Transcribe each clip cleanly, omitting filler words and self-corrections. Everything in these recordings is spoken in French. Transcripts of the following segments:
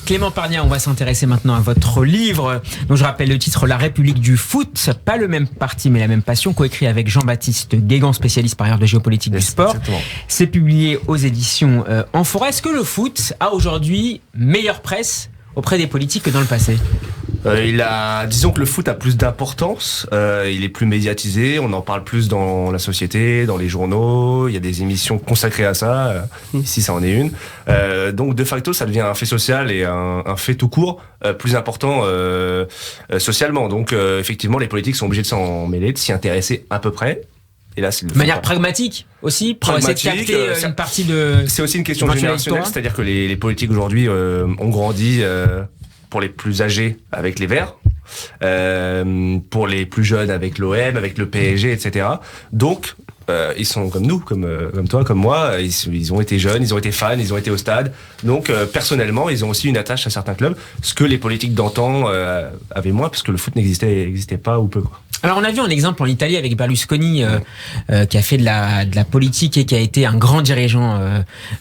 Clément Pargnin, on va s'intéresser maintenant à votre livre, dont je rappelle le titre La République du foot, pas le même parti mais la même passion, coécrit avec Jean-Baptiste Guégan, spécialiste par ailleurs de géopolitique du sport. Exactement. C'est publié aux éditions Amphora. Est-ce que le foot a aujourd'hui meilleure presse auprès des politiques que dans le passé ? Disons que le foot a plus d'importance, il est plus médiatisé, on en parle plus dans la société, dans les journaux, il y a des émissions consacrées à ça, ici ça en est une. Donc de facto ça devient un fait social et un fait tout court plus important socialement. Donc effectivement les politiques sont obligés de s'en mêler, de s'y intéresser à peu près. Et là, c'est de manière pragmatique aussi, pour essayer de capter une partie de... C'est aussi une question générationnelle, c'est-à-dire que les politiques aujourd'hui ont grandi... pour les plus âgés avec les Verts, pour les plus jeunes avec l'OM, avec le PSG, etc. Donc, ils sont comme nous, comme toi, comme moi. Ils ont été jeunes, ils ont été fans, ils ont été au stade. Donc, personnellement, ils ont aussi une attache à certains clubs, ce que les politiques d'antan avaient moins, parce que le foot n'existait pas ou peu, quoi. Alors on a vu un exemple en Italie avec Berlusconi qui a fait de la politique et qui a été un grand dirigeant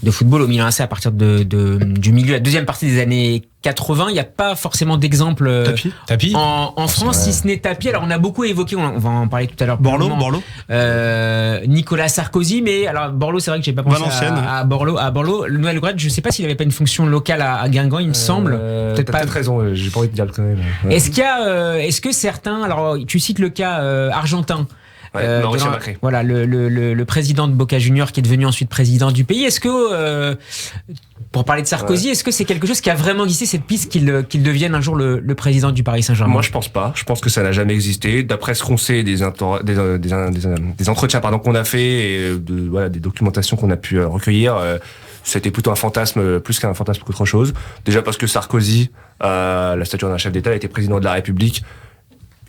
de football au Milan AC à partir du milieu, la deuxième partie des années 80. Il n'y a pas forcément d'exemple Tapi en France, si ce n'est Tapi. Alors on a beaucoup évoqué, on va en parler tout à l'heure. Borloo. Nicolas Sarkozy, mais alors Borloo, c'est vrai que j'ai pas pensé à Borloo. Le Noël Le Graët, je sais pas s'il avait pas une fonction locale à Guingamp, il me semble. Peut-être pas. Peut-être raison, j'ai pas envie de dire le quand même. Ouais. Est-ce que certains, alors tu cites le cas argentin. Mauricio Macri. Voilà, le président de Boca Juniors qui est devenu ensuite président du pays. Est-ce que, pour parler de Sarkozy, est-ce que c'est quelque chose qui a vraiment existé, cette piste qu'il devienne un jour le président du Paris Saint-Germain ? Moi, je pense pas. Je pense que ça n'a jamais existé. D'après ce qu'on sait des entretiens qu'on a fait et des documentations qu'on a pu recueillir, c'était plutôt un fantasme, plus qu'un fantasme qu'autre chose. Déjà parce que Sarkozy, la stature d'un chef d'État, était président de la République.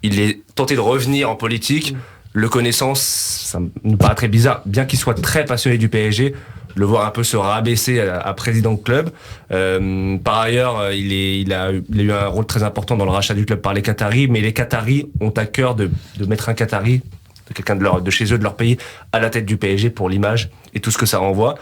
Il est tenté de revenir en politique. Le connaissant, ça nous paraît très bizarre, bien qu'il soit très passionné du PSG, le voir un peu se rabaisser à président de club. Par ailleurs, il a eu un rôle très important dans le rachat du club par les Qataris, mais les Qataris ont à cœur de mettre un Qatari, de quelqu'un de chez eux, de leur pays, à la tête du PSG pour l'image et tout ce que ça renvoie.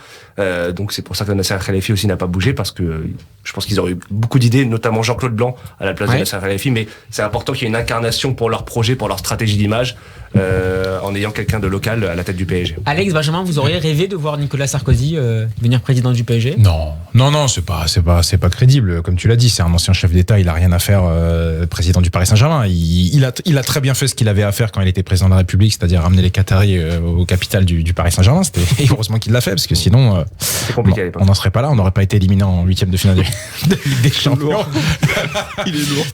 Donc c'est pour ça que Nasser Al-Khelaifi aussi n'a pas bougé, parce que je pense qu'ils auraient eu beaucoup d'idées, notamment Jean-Claude Blanc à la place de Nasser Al-Khelaifi, mais c'est important qu'il y ait une incarnation pour leur projet, pour leur stratégie d'image, en ayant quelqu'un de local à la tête du PSG. Alex, Benjamin, vous auriez rêvé de voir Nicolas Sarkozy devenir président du PSG ? Non, c'est pas crédible. Comme tu l'as dit, c'est un ancien chef d'État, il a rien à faire président du Paris Saint-Germain. Il a très bien fait ce qu'il avait à faire quand il était président de la République, c'est-à-dire ramener les Qataris au capital du Paris Saint-Germain. Et heureusement qu'il l'a fait, parce que sinon c'est compliqué à l'époque. On n'en serait pas là, on n'aurait pas été éliminé en 8e de finale de Ligue des Champions. Il est lourd.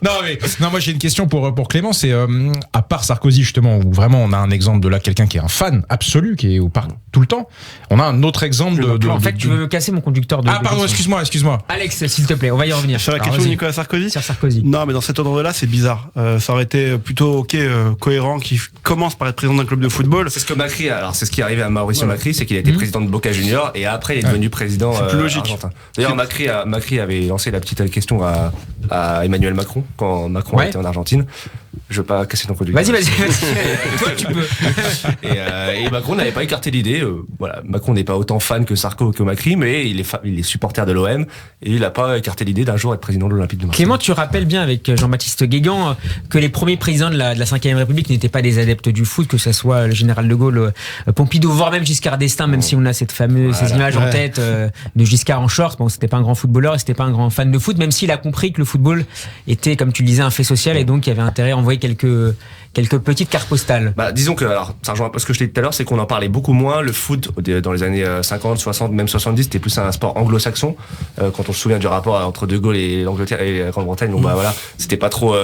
Non, moi j'ai une question pour Clément, c'est à part Sarkozy justement, où vraiment on a un exemple de là quelqu'un qui est un fan absolu, qui est au parc tout le temps, on a un autre exemple En fait, tu veux me casser mon conducteur de... Ah pardon, excuse-moi. Alex, s'il te plaît, on va y revenir. Sur la question de Nicolas Sarkozy ? Sur Sarkozy. Non, mais dans cet ordre-là, c'est bizarre. Ça aurait été plutôt cohérent qu'il commence par être président d'un club de football. C'est ce que Macri, alors c'est ce qui est arrivé à Mauricio Macri, c'est qu'il a été président de Boca Juniors et après il est devenu président argentin. D'ailleurs, Macri avait lancé la petite question à Emmanuel Macron quand Macron était en Argentine. Je veux pas casser ton conducteur. Vas-y. Toi, tu peux. Et Macron n'avait pas écarté l'idée. Macron n'est pas autant fan que Sarko que Macri, mais il est supporter de l'OM et il n'a pas écarté l'idée d'un jour être président de l'Olympique de Marseille. Clément, tu rappelles bien avec Jean-Baptiste Guégan que les premiers présidents de la 5e République n'étaient pas des adeptes du foot, que ce soit le général de Gaulle, Pompidou, voire même Giscard d'Estaing, même si on a ces images en tête de Giscard en short. Bon, c'était pas un grand footballeur et c'était pas un grand fan de foot, même s'il a compris que le football était, comme tu le disais, un fait social et donc il y avait intérêt à envoyer quelques petites cartes postales. Disons que, alors, ça rejoint un peu ce que je t'ai dit tout à l'heure, c'est qu'on en parlait beaucoup moins. Le foot, dans les années 50, 60, même 70, c'était plus un sport anglo-saxon. Quand on se souvient du rapport entre De Gaulle et l'Angleterre et la Grande-Bretagne, donc c'était pas trop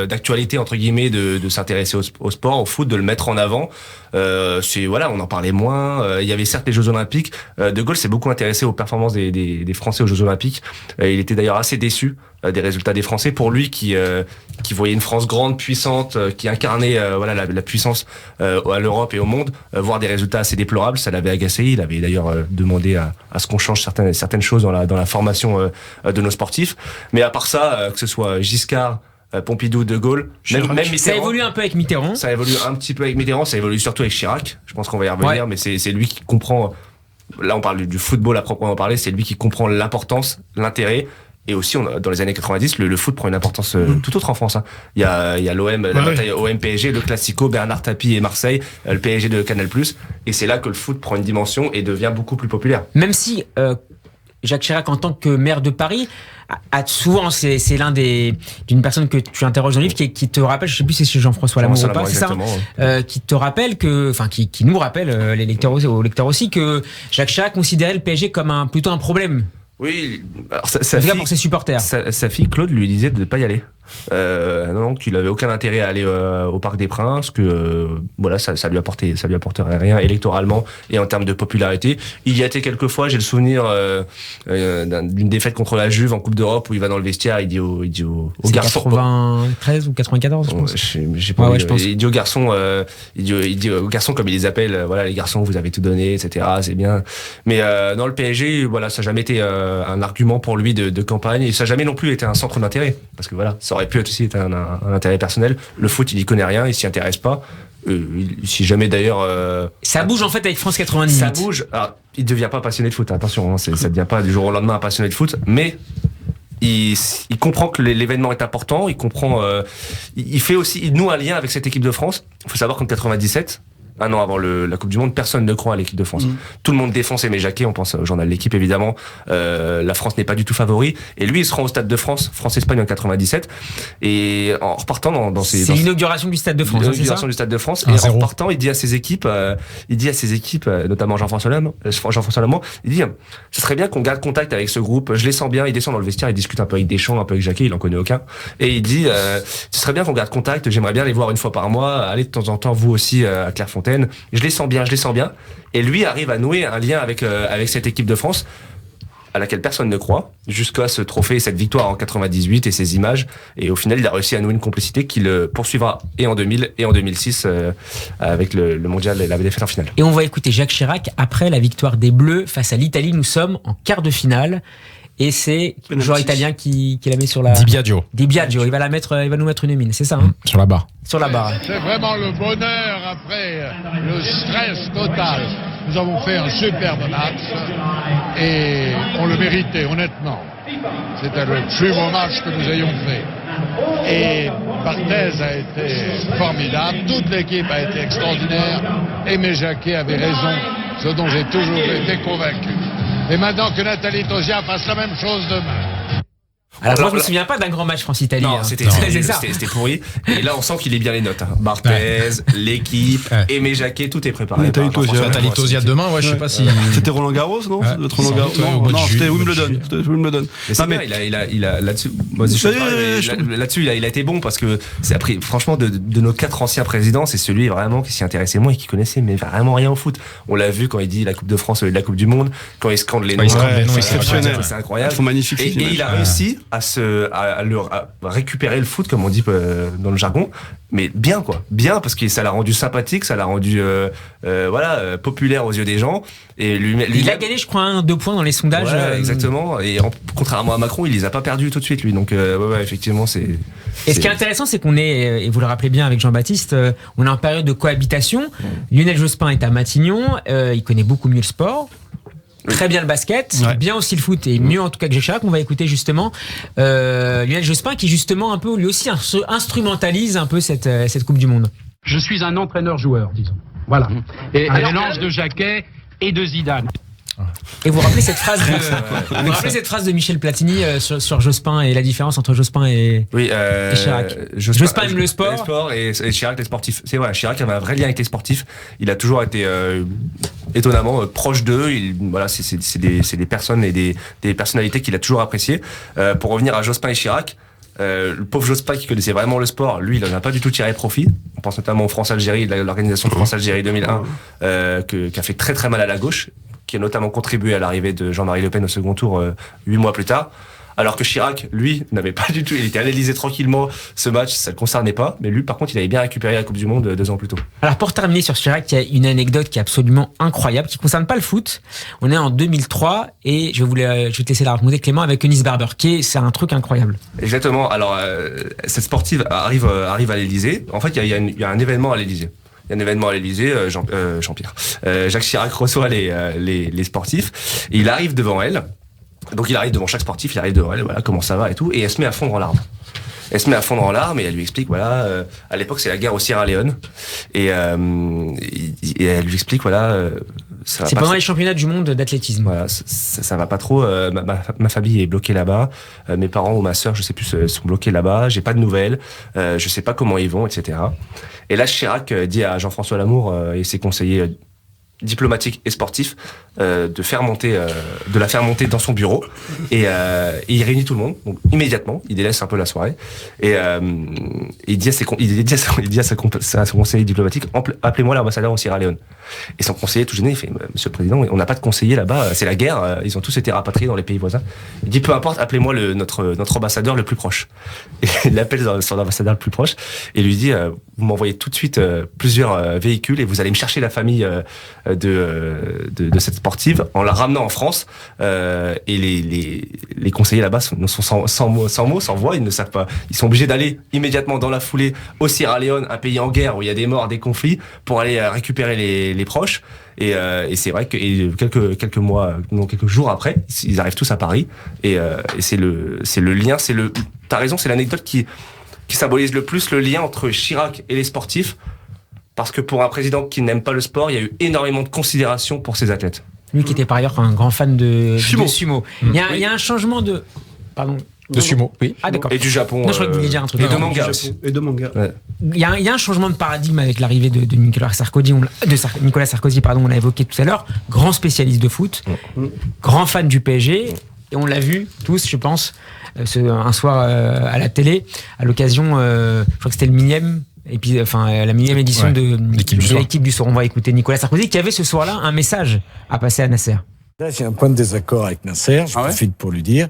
d'actualité, entre guillemets, de s'intéresser au sport, au foot, de le mettre en avant. On en parlait moins. Il y avait certes les Jeux Olympiques. De Gaulle s'est beaucoup intéressé aux performances des Français aux Jeux Olympiques. Il était d'ailleurs assez déçu des résultats des Français. Pour lui, qui voyait une France grande, puissante, qui incarnait la puissance à l'Europe et au monde, voir des résultats assez déplorables, ça l'avait agacé. Il avait d'ailleurs demandé à ce qu'on change certaines choses dans la formation de nos sportifs. Mais à part ça, que ce soit Giscard, Pompidou, De Gaulle, même Mitterrand. Ça évolue un peu avec Mitterrand. Ça évolue un petit peu avec Mitterrand, ça évolue surtout avec Chirac. Je pense qu'on va y revenir, mais c'est lui qui comprend là on parle du football à proprement parler, c'est lui qui comprend l'importance, l'intérêt. Et aussi, dans les années 90, le foot prend une importance tout autre en France. Hein. Il y a l'OM, la bataille OM-PSG, le Classico, Bernard Tapie et Marseille, le PSG de Canal+. Et c'est là que le foot prend une dimension et devient beaucoup plus populaire. Même si Jacques Chirac, en tant que maire de Paris, a souvent, c'est l'un d'une personne que tu interroges dans le livre qui te rappelle, je sais plus si c'est Jean-François Lamour ou pas, c'est ça, qui te rappelle qui nous rappelle, les lecteurs aussi, que Jacques Chirac considérait le PSG comme plutôt un problème. Oui, alors sa fille, pour ses supporters. Sa fille Claude lui disait de ne pas y aller. Non, qu'il avait aucun intérêt à aller au Parc des Princes, que voilà, ça lui apporterait rien électoralement et en termes de popularité. Il y a été quelques fois, j'ai le souvenir d'une défaite contre la Juve en Coupe d'Europe où il va dans le vestiaire, il dit au garçon. 93 ou 94, je pense. J'ai pas je pense. Il dit aux garçons, il dit aux garçons comme il les appelle, voilà les garçons, vous avez tout donné, etc. C'est bien. Mais dans le PSG, voilà, ça n'a jamais été un argument pour lui de campagne et ça n'a jamais non plus été un centre d'intérêt parce que voilà, ça aurait pu être aussi un intérêt personnel. Le foot, il y connaît rien, il s'y intéresse pas. Si jamais d'ailleurs... ça bouge en fait avec France 98. Ça bouge. Alors, il devient pas passionné de foot, attention, hein, ça devient pas du jour au lendemain un passionné de foot, mais il comprend que l'événement est important, il comprend... il fait aussi, il noue un lien avec cette équipe de France. Il faut savoir qu'en 97... un an avant la Coupe du Monde, personne ne croit à l'équipe de France. Tout le monde défonce Aimé Jacquet, on pense au journal L'Équipe évidemment. La France n'est pas du tout favori. Et lui, il se rend au Stade de France, France-Espagne en 97. Et en repartant c'est l'inauguration du Stade de France. L'inauguration du Stade de France. Et en repartant, il dit à ses équipes, notamment Jean-François Lamour, il dit, ce serait bien qu'on garde contact avec ce groupe. Je les sens bien. Il descend dans le vestiaire, il discute un peu avec Deschamps, un peu avec Jacquet, il en connaît aucun. Et il dit, ce serait bien qu'on garde contact. J'aimerais bien les voir une fois par mois. Allez de temps en temps, vous aussi, à Clairefontaine. Je les sens bien. Et lui arrive à nouer un lien avec cette équipe de France à laquelle personne ne croit, jusqu'à ce trophée, cette victoire en 98 et ces images. Et au final, il a réussi à nouer une complicité qu'il poursuivra et en 2000 et en 2006 avec le mondial et la défaite en finale. Et on va écouter Jacques Chirac après la victoire des Bleus face à l'Italie. Nous sommes en quart de finale. Et c'est le joueur italien qui la met sur la... Di Biagio. Il va nous mettre une mine, c'est ça, hein? Sur la barre. Sur la barre. C'est vraiment le bonheur après le stress total. Nous avons fait un superbe match et on le méritait, honnêtement. C'était le plus beau match que nous ayons fait. Et Barthez a été formidable, toute l'équipe a été extraordinaire. Aimé Jacquet avait raison, ce dont j'ai toujours été convaincu. Et maintenant que Nathalie Tauziat fasse la même chose demain. Alors moi je me souviens pas d'un grand match France-Italie. Non, c'était pourri. Et là on sent qu'il est bien les notes. Hein. Barthez, l'équipe, Aimé Jacquet, tout est préparé. Nathalie Tauziat demain, je sais pas si. C'était Roland Garros, non? Non, c'était Wimbledon. Mais c'est bien, il a là-dessus. Là-dessus, il a été bon parce que c'est après, franchement, de nos 4 anciens présidents, c'est celui vraiment qui s'y intéressait moins et qui connaissait mais vraiment rien au foot. On l'a vu quand il dit la Coupe de France, la Coupe du Monde, quand il scande les noms. C'est incroyable. C'est magnifique. Et il a réussi à récupérer le foot, comme on dit dans le jargon, mais bien parce que ça l'a rendu sympathique, ça l'a rendu populaire aux yeux des gens. Et il a gagné, je crois, 2 points dans les sondages. Exactement. Et contrairement à Macron, il les a pas perdus tout de suite, lui. Donc effectivement, c'est. Et ce qui est intéressant, c'est qu'on est, et vous le rappelez bien avec Jean-Baptiste, on est en période de cohabitation. Lionel Jospin est à Matignon, il connaît beaucoup mieux le sport. Très bien le basket, bien aussi le foot et mieux en tout cas que Jacques Chirac. On va écouter justement Lionel Jospin qui justement un peu lui aussi instrumentalise un peu cette Coupe du Monde. Je suis un entraîneur-joueur, disons. Voilà. Et un mélange de Jacquet et de Zidane. Et vous rappelez cette phrase de Michel Platini sur Jospin et la différence entre Jospin et Chirac. Jospin aime le sport et Chirac les sportifs. C'est vrai, Chirac avait un vrai lien avec les sportifs. Il a toujours été étonnamment proche d'eux. C'est des personnes et des personnalités qu'il a toujours appréciées. Pour revenir à Jospin et Chirac, le pauvre Jospin qui connaissait vraiment le sport, lui, il en a pas du tout tiré profit. On pense notamment au France-Algérie, l'organisation de France-Algérie 2001, qui a fait très très mal à la gauche, qui a notamment contribué à l'arrivée de Jean-Marie Le Pen au second tour 8 mois plus tard. Alors que Chirac, lui, n'avait pas du tout, il était à l'Élysée tranquillement, ce match, ça le concernait pas, mais lui, par contre, il avait bien récupéré la Coupe du Monde 2 ans plus tôt. Alors, pour terminer sur Chirac, il y a une anecdote qui est absolument incroyable, qui concerne pas le foot. On est en 2003, et je vais te laisser la raconter, Clément, avec Eunice Barber, c'est un truc incroyable. Exactement. Alors, cette sportive arrive à l'Élysée. En fait, il y a un événement à l'Élysée. Il y a un événement à l'Élysée, Jean-Pierre. Jacques Chirac reçoit les sportifs. Et il arrive devant elle. Donc il arrive devant chaque sportif, il arrive devant elle, voilà, comment ça va et tout. Et elle se met à fondre en larmes. Elle se met à fondre en larmes et elle lui explique, voilà, à l'époque c'est la guerre au Sierra Leone. Et elle lui explique, voilà... c'est pendant les championnats du monde d'athlétisme. Voilà, ça va pas trop. Ma famille est bloquée là-bas. Mes parents ou ma sœur, je sais plus, sont bloqués là-bas. J'ai pas de nouvelles. Je sais pas comment ils vont, etc. Et là, Chirac dit à Jean-François Lamour et ses conseillers diplomatiques et sportifs de la faire monter dans son bureau et il réunit tout le monde. Donc immédiatement, il délaisse un peu la soirée et il dit à son conseiller diplomatique, appelez-moi l'ambassadeur au Sierra Leone. Et son conseiller tout gêné, il fait, Monsieur le Président, on n'a pas de conseiller là-bas, c'est la guerre, ils ont tous été rapatriés dans les pays voisins. Il dit, peu importe, appelez-moi notre ambassadeur le plus proche. Et il appelle son ambassadeur le plus proche et lui dit, vous m'envoyez tout de suite plusieurs véhicules et vous allez me chercher la famille de cette sportive en la ramenant en France. Et les conseillers là-bas sont sans mots, sans voix, ils ne savent pas. Ils sont obligés d'aller immédiatement dans la foulée au Sierra Leone, un pays en guerre où il y a des morts, des conflits, pour aller récupérer les proches. Et c'est vrai que quelques jours après, ils arrivent tous à Paris. Et c'est le lien, t'as raison, c'est l'anecdote qui symbolise le plus le lien entre Chirac et les sportifs. Parce que pour un président qui n'aime pas le sport, il y a eu énormément de considération pour ses athlètes. Lui qui était par ailleurs un grand fan de sumo. Il y a un changement de... Pardon. De sumo, oui. Ah d'accord. Et du Japon. Non, je crois que vous vouliez dire un truc. Et de manga aussi. Et de manga. Ouais. Il y a un changement de paradigme avec l'arrivée de Nicolas Sarkozy. Nicolas Sarkozy, on l'a évoqué tout à l'heure. Grand spécialiste de foot, grand fan du PSG. Et on l'a vu tous, je pense, un soir à la télé, à l'occasion, je crois que c'était le millième. Et puis, la millième édition de l'équipe du soir. On va écouter Nicolas Sarkozy qui avait ce soir-là un message à passer à Nasser. Là, j'ai un point de désaccord avec Nasser. Je profite pour lui dire,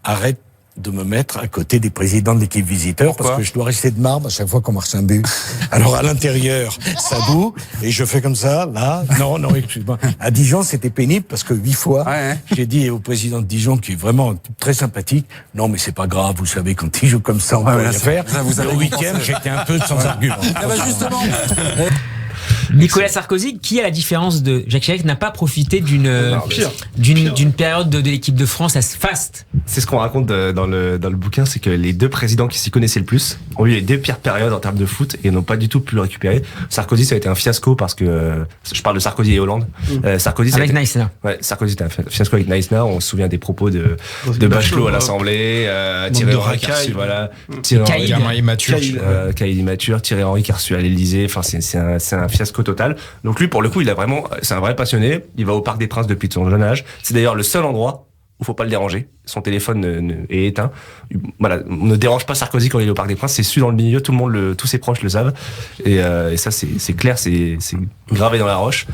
arrête de me mettre à côté des présidents de l'équipe visiteur. Pourquoi ? Parce que je dois rester de marbre à chaque fois qu'on marche un but. Alors à l'intérieur, ça boue et je fais comme ça, là. Non, excuse-moi. À Dijon, c'était pénible parce que 8 fois, j'ai dit au président de Dijon, qui est vraiment très sympathique, non mais c'est pas grave, vous savez, quand il joue comme ça, on peut rien faire. Le 8e, j'étais un peu sans argument. Justement. Nicolas Sarkozy, qui, à la différence de Jacques Chirac, n'a pas profité d'une période de l'équipe de France à faste. C'est ce qu'on raconte dans le bouquin, c'est que les deux présidents qui s'y connaissaient le plus ont eu les deux pires périodes en termes de foot et n'ont pas du tout pu le récupérer. Sarkozy, ça a été un fiasco parce que je parle de Sarkozy et Hollande. Sarkozy, avec Neissner. Ouais, Sarkozy, c'était un fiasco avec Neissner. On se souvient des propos de Bachelot à l'Assemblée, Thierry Henry qui a reçu, Caïd immature, Thierry Henry qui a reçu à l'Élysée. Enfin, c'est un fiasco total. Donc lui, pour le coup, c'est un vrai passionné. Il va au Parc des Princes depuis son jeune âge. C'est d'ailleurs le seul endroit où faut pas le déranger. Son téléphone est éteint. Voilà, on ne dérange pas Sarkozy quand il est au Parc des Princes. C'est su dans le milieu, tous ses proches le savent. Et ça, c'est clair, c'est gravé dans la roche.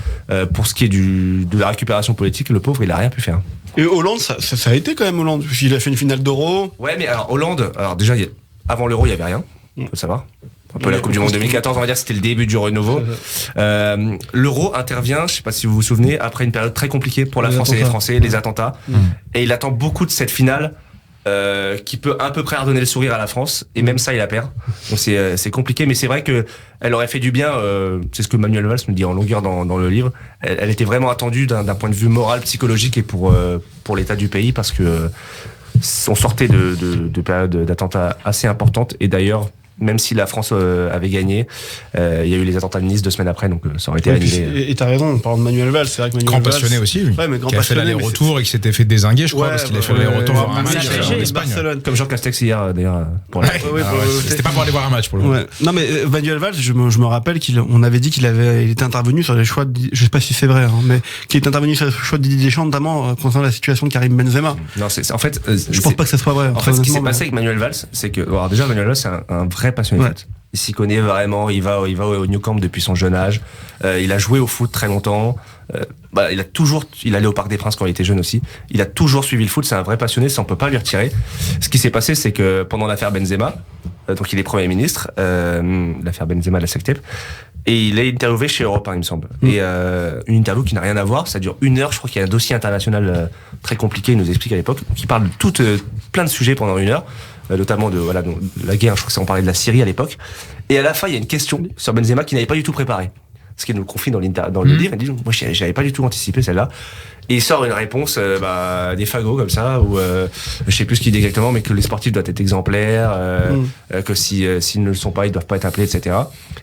Pour ce qui est de la récupération politique, le pauvre, il a rien pu faire. Et Hollande, ça a été quand même Hollande. Il a fait une finale d'Euro. Ouais, mais alors Hollande, déjà avant l'Euro, il y avait rien. Faut savoir. Un peu la Coupe du Monde 2014, on va dire, c'était le début du renouveau. L'Euro intervient, je sais pas si vous vous souvenez, après une période très compliquée pour la France et les Français, les attentats. Et il attend beaucoup de cette finale qui peut à peu près redonner le sourire à la France. Et même ça, il la perd. Donc c'est compliqué, mais c'est vrai que elle aurait fait du bien. C'est ce que Manuel Valls me dit en longueur dans le livre. Elle était vraiment attendue d'un point de vue moral, psychologique et pour l'état du pays, parce que on sortait de périodes d'attentats assez importantes. Et d'ailleurs, même si la France avait gagné, il y a eu les attentats de Nice 2 semaines après, donc ça aurait été annulé. Et t'as raison, on parle de Manuel Valls, c'est vrai que Manuel grand Valls, passionné aussi, lui. Ouais, mais grand qui a fait passionné, l'aller-retour et qui s'était fait dézinguer, je crois, parce qu'il a fait l'aller-retour voir un match en Espagne. Comme Jean Castex hier, d'ailleurs. C'était pas pour aller voir un match, pour le coup. Non, mais Manuel Valls, je me rappelle qu'on avait dit qu'il était intervenu sur les choix je sais pas si c'est vrai, mais qu'il est intervenu sur les choix de Didier Deschamps, notamment concernant la situation de Karim Benzema. Non, en fait, je pense pas que ça soit vrai. En fait, ce qui s'est passé avec Manuel Valls, c'est que, alors déjà, Manuel Valls, c'est un vrai passionné de foot. Il s'y connaît vraiment, il va au New Camp depuis son jeune âge. Il a joué au foot très longtemps. Il allait au Parc des Princes quand il était jeune aussi. Il a toujours suivi le foot, c'est un vrai passionné, ça on peut pas lui retirer. Ce qui s'est passé, c'est que pendant l'affaire Benzema, donc il est Premier ministre, l'affaire Benzema, la sectape, et il est interviewé chez Europe 1, il me semble. Et une interview qui n'a rien à voir, ça dure 1 heure, je crois qu'il y a un dossier international très compliqué, il nous explique à l'époque, qui parle de toute plein de sujets pendant 1 heure, notamment de la guerre, je crois que on parlait de la Syrie à l'époque. Et à la fin, il y a une question sur Benzema qu'il n'avait pas du tout préparé. Ce qu'il nous confie dans le livre, il dit moi j'avais pas du tout anticipé celle-là. Et il sort une réponse des fagots comme ça, où je sais plus ce qu'il dit exactement, mais que les sportifs doivent être exemplaires, que s'ils ne le sont pas, ils doivent pas être appelés, etc.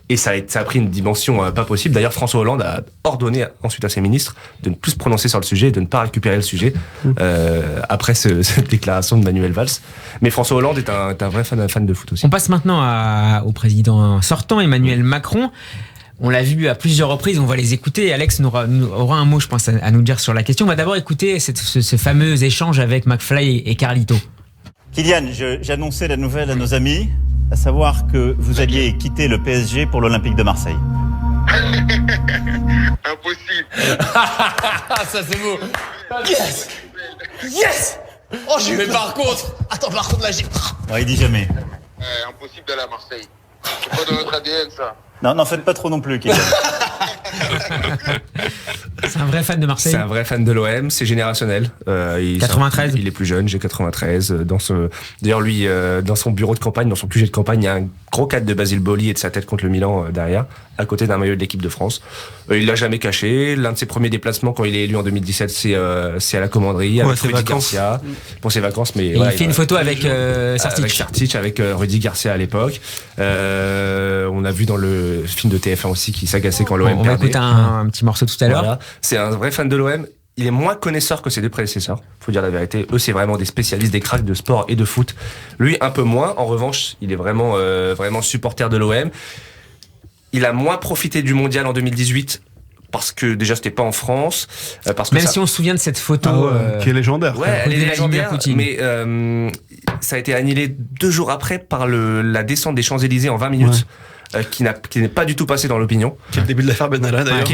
Et ça a pris une dimension pas possible. D'ailleurs, François Hollande a ordonné ensuite à ses ministres de ne plus se prononcer sur le sujet, de ne pas récupérer le sujet après cette déclaration de Manuel Valls. Mais François Hollande est un vrai fan de foot aussi. On passe maintenant au président sortant, Emmanuel Macron. On l'a vu à plusieurs reprises, on va les écouter. Alex aura un mot, je pense, à nous dire sur la question. On va d'abord écouter ce fameux échange avec McFly et Carlito. Kylian, j'annonçais la nouvelle à nos amis, à savoir que vous alliez quitter le PSG pour l'Olympique de Marseille. Impossible. Ça c'est beau. Yes. Yes. Oh j'ai mais par contre là j'ai... Non, il dit jamais. Impossible d'aller à Marseille. C'est pas dans notre ADN ça. Non, n'en faites pas trop non plus, Kylian. C'est un vrai fan de Marseille. C'est un vrai fan de l'OM, c'est générationnel. 93. Il est plus jeune, j'ai 93. D'ailleurs, lui, dans son bureau de campagne, dans son QG de campagne, il y a un gros cadre de Basile Boli et de sa tête contre le Milan derrière, à côté d'un maillot de l'équipe de France. Il l'a jamais caché. L'un de ses premiers déplacements quand il est élu en 2017, c'est à la commanderie avec Rudy Garcia pour ses vacances. Mais il fait une photo avec Sartic, avec Rudy Garcia à l'époque. On a vu dans le film de TF1 aussi qui s'agaçait quand l'OM perdait. On va écouter un petit morceau tout à l'heure. Voilà. C'est un vrai fan de l'OM. Il est moins connaisseur que ses deux prédécesseurs, faut dire la vérité. Eux, c'est vraiment des spécialistes, des cracks de sport et de foot. Lui, un peu moins. En revanche, il est vraiment supporter de l'OM. Il a moins profité du mondial en 2018 parce que déjà c'était pas en France. Parce que si on se souvient de cette photo qui est légendaire. Ouais, elle est légendaire. Mais ça a été annulé 2 jours après par la descente des Champs-Élysées en 20 minutes. Ouais. Qui n'est pas du tout passé dans l'opinion. C'est le début de l'affaire Benalla d'ailleurs.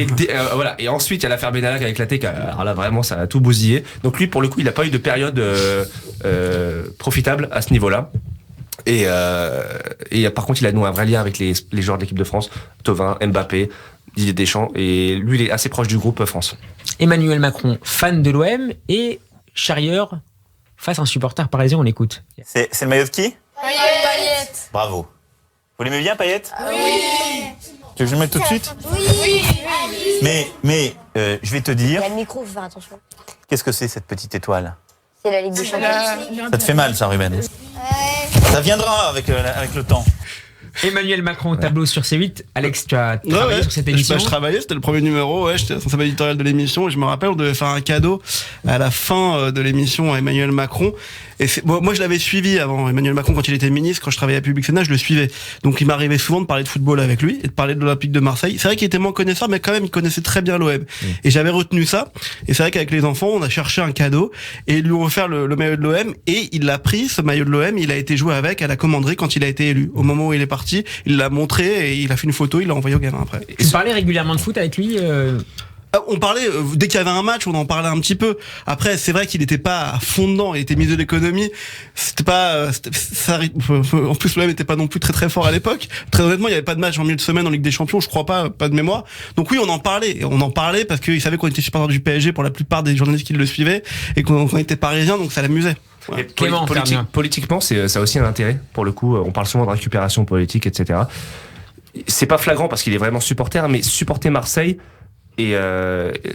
Voilà. Et ensuite il y a l'affaire Benalla qui a éclaté. Alors là vraiment ça a tout bousillé. Donc lui pour le coup il n'a pas eu de période profitable à ce niveau-là. Et par contre il a noué un vrai lien avec les joueurs de l'équipe de France, Thauvin, Mbappé, Didier Deschamps, et lui il est assez proche du groupe France. Emmanuel Macron, fan de l'OM et charrieur face à un supporter parisien, on l'écoute. C'est le maillot de qui? Payet. Bravo. Vous l'aimez bien, Payet? Oui. Tu veux que je le mette tout de suite? Oui. Mais je vais te dire... Il y a le micro, faut faire attention. Qu'est-ce que c'est cette petite étoile? C'est la Ligue des Champions. Ça te fait mal ça, Ruben? Ça viendra avec le temps. Emmanuel Macron au tableau sur C8. Alex, tu as travaillé sur cette émission. Je travaillais, c'était le premier numéro, j'étais responsable éditorial de l'émission et je me rappelle, on devait faire un cadeau à la fin de l'émission à Emmanuel Macron. Et moi, je l'avais suivi avant Emmanuel Macron quand il était ministre, quand je travaillais à Public Sénat, je le suivais. Donc il m'arrivait souvent de parler de football avec lui et de parler de l'Olympique de Marseille. C'est vrai qu'il était moins connaisseur, mais quand même, il connaissait très bien l'OM. Et j'avais retenu ça. Et c'est vrai qu'avec les enfants, on a cherché un cadeau et ils lui ont offert le maillot de l'OM et il l'a pris, ce maillot de l'OM, il a été joué avec à la commanderie quand il a été élu. Au moment où il est parti, il l'a montré et il a fait une photo, il l'a envoyé au gamin après. Tu parlais régulièrement de foot avec lui On parlait, dès qu'il y avait un match, on en parlait un petit peu. Après, c'est vrai qu'il n'était pas à fond dedans, il était ministre de l'économie. C'était pas, en plus, l'OM n'était pas non plus très très fort à l'époque. Très honnêtement, il n'y avait pas de match en milieu de semaine en Ligue des Champions, je crois pas de mémoire. Donc oui, on en parlait. Et on en parlait parce qu'il savait qu'on était supporter du PSG pour la plupart des journalistes qui le suivaient et qu'on était parisiens, donc ça l'amusait. Ouais. Politiquement, ça a aussi un intérêt. Pour le coup, on parle souvent de récupération politique, etc. C'est pas flagrant parce qu'il est vraiment supporter, mais supporter Marseille, et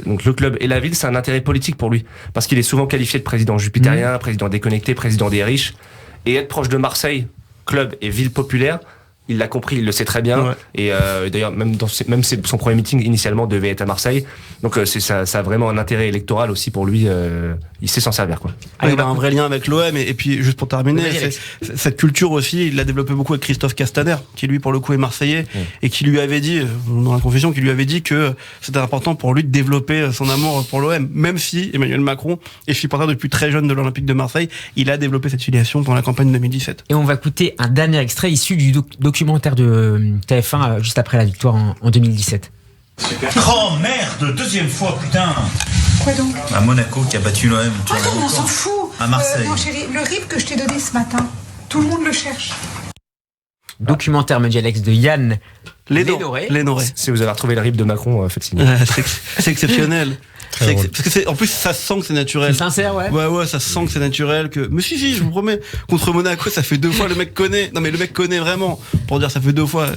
donc le club et la ville, c'est un intérêt politique pour lui parce qu'il est souvent qualifié de président jupitérien, président déconnecté, président des riches, et être proche de Marseille, club et ville populaire, il l'a compris, il le sait très bien. Ouais. Et d'ailleurs même son premier meeting initialement devait être à Marseille, donc ça a vraiment un intérêt électoral aussi pour lui. Il sait s'en servir quoi. Il a un vrai lien avec l'OM et puis juste pour terminer, cette culture aussi, il l'a développé beaucoup avec Christophe Castaner, qui lui pour le coup est marseillais et qui lui avait dit dans la confession, qui lui avait dit que c'était important pour lui de développer son amour pour l'OM, même si Emmanuel Macron est supporter depuis très jeune de l'Olympique de Marseille, il a développé cette filiation pendant la campagne 2017. Et on va écouter un dernier extrait issu du documentaire de TF1 juste après la victoire en 2017. Oh merde, deuxième fois, putain. Quoi donc? À Monaco qui a battu l'OM. Attends, on s'en fout. À Marseille. Mon chéri, le RIP que je t'ai donné ce matin, tout le monde le cherche. Documentaire, me dit Alex, de Yann Lénoré. Si vous avez retrouvé le RIP de Macron, faites signe. C'est exceptionnel. Très drôle. Parce que en plus, ça sent que c'est naturel. C'est sincère, ouais. Ouais, ça sent que c'est naturel. Mais si, je vous promets. Contre Monaco, ça fait 2 fois, le mec connaît. Non, mais le mec connaît vraiment. Pour dire, ça fait 2 fois.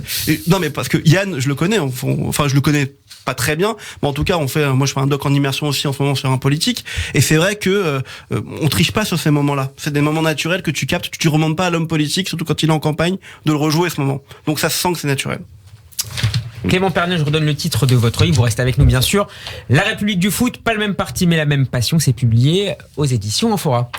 Non, mais parce que Yann, je le connais. Enfin, je le connais pas très bien. Mais en tout cas, moi, je fais un doc en immersion aussi en ce moment sur un politique. Et c'est vrai que on triche pas sur ces moments-là. C'est des moments naturels que tu captes. Tu remontes pas à l'homme politique, surtout quand il est en campagne, de le rejouer ce moment. Donc ça sent que c'est naturel. Clément Pernet, je redonne le titre de votre livre, vous restez avec nous bien sûr. La République du foot, pas le même parti mais la même passion, c'est publié aux éditions Amphora.